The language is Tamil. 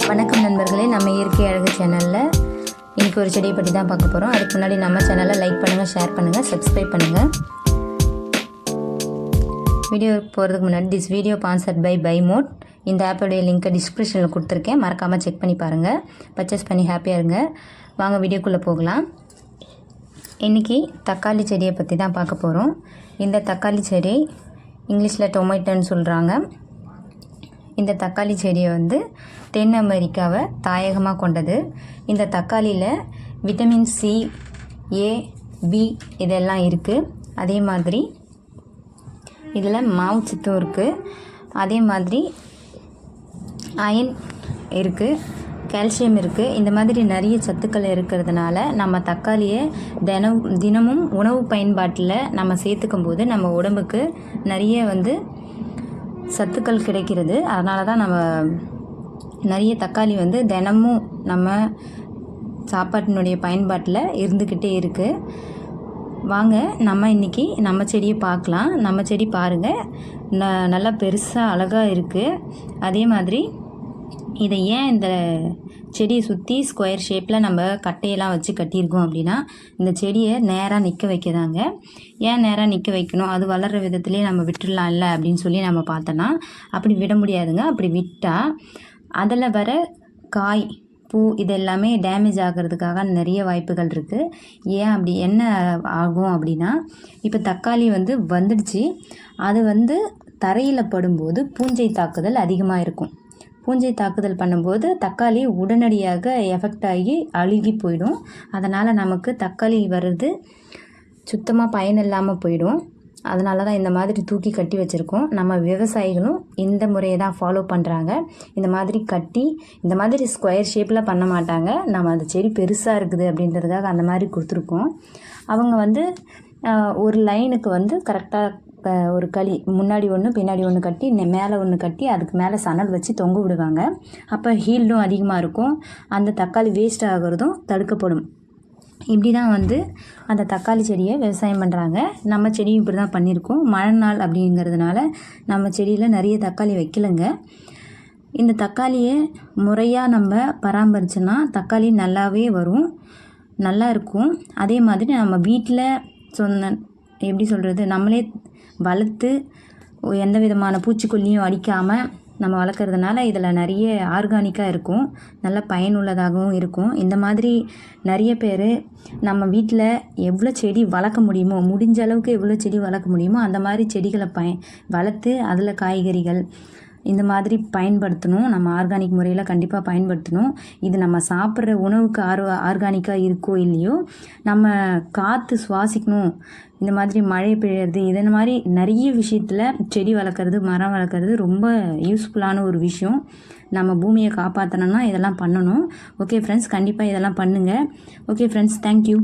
வணக்கம் நண்பர்களே, நம்ம இயற்கை அழகு சேனலில் இன்றைக்கி ஒரு செடியை பற்றி தான் பார்க்க போகிறோம். அதுக்கு முன்னாடி நம்ம சேனலை லைக் பண்ணுங்கள், ஷேர் பண்ணுங்கள், சப்ஸ்கிரைப் பண்ணுங்கள். வீடியோ போகிறதுக்கு முன்னாடி this video sponsored by mod. இந்த ஆப்போடைய லிங்க்கை டிஸ்கிரிப்ஷனில் கொடுத்துருக்கேன், மறக்காமல் செக் பண்ணி பாருங்கள். பர்ச்சேஸ் பண்ணி ஹாப்பியாக இருங்க. வாங்க வீடியோக்குள்ளே போகலாம். இன்றைக்கி தக்காளி செடியை பற்றி தான் பார்க்க போகிறோம். இந்த தக்காளி செடி இங்கிலீஷில் டொமேட்டோன்னு சொல்கிறாங்க. இந்த தக்காளி செடியை தென் அமெரிக்காவை தாயகமாக கொண்டது. இந்த தக்காளியில் விட்டமின் சி, ஏ, பி இதெல்லாம் இருக்குது. அதே மாதிரி இதில் மாவுச்சத்தும் இருக்குது. அதே மாதிரி அயன் இருக்குது, கால்சியம் இருக்குது. இந்த மாதிரி நிறைய சத்துக்கள் இருக்கிறதுனால நம்ம தக்காளியை தினமும் உணவு பயன்பாட்டில் நம்ம சேர்த்துக்கும் போது நம்ம உடம்புக்கு நிறைய சத்துக்கள் கிடைக்கிறது. அதனால தான் நம்ம நிறைய தக்காளி தினமும் நம்ம சாப்பாட்டினுடைய பயன்பாட்டில் இருந்துக்கிட்டே இருக்குது. வாங்க நம்ம இன்றைக்கி நம்ம செடியை பார்க்கலாம். நம்ம செடி பாருங்கள், நல்லா பெருசாக அழகாக இருக்குது. அதே மாதிரி இதை ஏன் இந்த செடியை சுற்றி ஸ்கொயர் ஷேப்பில் நம்ம கட்டையெல்லாம் வச்சு கட்டியிருக்கோம் அப்படின்னா, இந்த செடியை நேராக நிற்க வைக்கிறாங்க. ஏன் நேராக நிற்க வைக்கணும்? அது வளர்கிற விதத்துலேயே நம்ம விட்டுடலாம்ல அப்படின்னு சொல்லி நம்ம பார்த்தோன்னா, அப்படி விட முடியாதுங்க. அப்படி விட்டால் அதில் வர காய், பூ இது எல்லாமே டேமேஜ் ஆகிறதுக்காக நிறைய வாய்ப்புகள் இருக்குது. ஏன் அப்படி என்ன ஆகும் அப்படின்னா, இப்போ தக்காளி வந்துடுச்சு, அது தரையில் படும்போது பூஞ்சை தாக்குதல் அதிகமாக இருக்கும். பூஞ்சை தாக்குதல் பண்ணும்போது தக்காளி உடனடியாக எஃபெக்ட் ஆகி அழுகி போயிடும். அதனால் நமக்கு தக்காளி வர்றது சுத்தமாக பயன் இல்லாமல் போயிடும். அதனால தான் இந்த மாதிரி தூக்கி கட்டி வச்சுருக்கோம். நம்ம விவசாயிகளும் இந்த முறையை தான் ஃபாலோ பண்ணுறாங்க. இந்த மாதிரி கட்டி இந்த மாதிரி ஸ்கொயர் ஷேப்பில் பண்ண மாட்டாங்க. நம்ம அந்த செடி பெருசாக இருக்குது அப்படின்றதுக்காக அந்த மாதிரி கொடுத்துருக்கோம். அவங்க ஒரு லைனுக்கு கரெக்டாக ஒரு களி முன்னாடி ஒன்று பின்னாடி ஒன்று கட்டி மேலே ஒன்று கட்டி அதுக்கு மேலே சணல் வச்சு தொங்க விடுவாங்க. அப்போ ஹீல்டும் அதிகமாக இருக்கும், அந்த தக்காளி வேஸ்ட் ஆகிறதும் தடுக்கப்படும். இப்படி தான் அந்த தக்காளி செடியை விவசாயம் பண்ணுறாங்க. நம்ம செடியும் இப்படி தான் பண்ணியிருக்கோம். மழை நாள் அப்படிங்கிறதுனால நம்ம செடியில் நிறைய தக்காளி வைக்கலைங்க. இந்த தக்காளியை முறையாக நம்ம பராமரிச்சோன்னா தக்காளி நல்லாவே வரும், நல்லா இருக்கும். அதே மாதிரி நம்ம வீட்டில் எப்படி சொல்கிறது, நம்மளே வளர்த்து எந்த விதமான பூச்சிக்கொல்லியும் அடிக்காமல் நம்ம வளர்க்குறதுனால இதில் நிறைய ஆர்கானிக்காக இருக்கும், நல்ல பயனுள்ளதாகவும் இருக்கும். இந்த மாதிரி நிறைய பேர் நம்ம வீட்டில் எவ்வளோ செடி வளர்க்க முடியுமோ, முடிஞ்ச அளவுக்கு எவ்வளோ செடி வளர்க்க முடியுமோ அந்த மாதிரி செடிகளை வளர்த்து அதில் காய்கறிகள் இந்த மாதிரி பயன்படுத்தணும். நம்ம ஆர்கானிக் முறையில் கண்டிப்பாக பயன்படுத்தணும். இது நம்ம சாப்பிட்ற உணவுக்கு ஆர்கானிக்காக இருக்கோ இல்லையோ, நம்ம காற்று சுவாசிக்கணும். இந்த மாதிரி மழை பெய்யுறது இதன் மாதிரி நிறைய விஷயத்தில் செடி வளர்க்குறது, மரம் வளர்க்குறது ரொம்ப யூஸ்ஃபுல்லான ஒரு விஷயம். நம்ம பூமியை காப்பாற்றணும்னா இதெல்லாம் பண்ணணும். ஓகே ஃப்ரெண்ட்ஸ், கண்டிப்பாக இதெல்லாம் பண்ணுங்கள். Okay friends, thank you.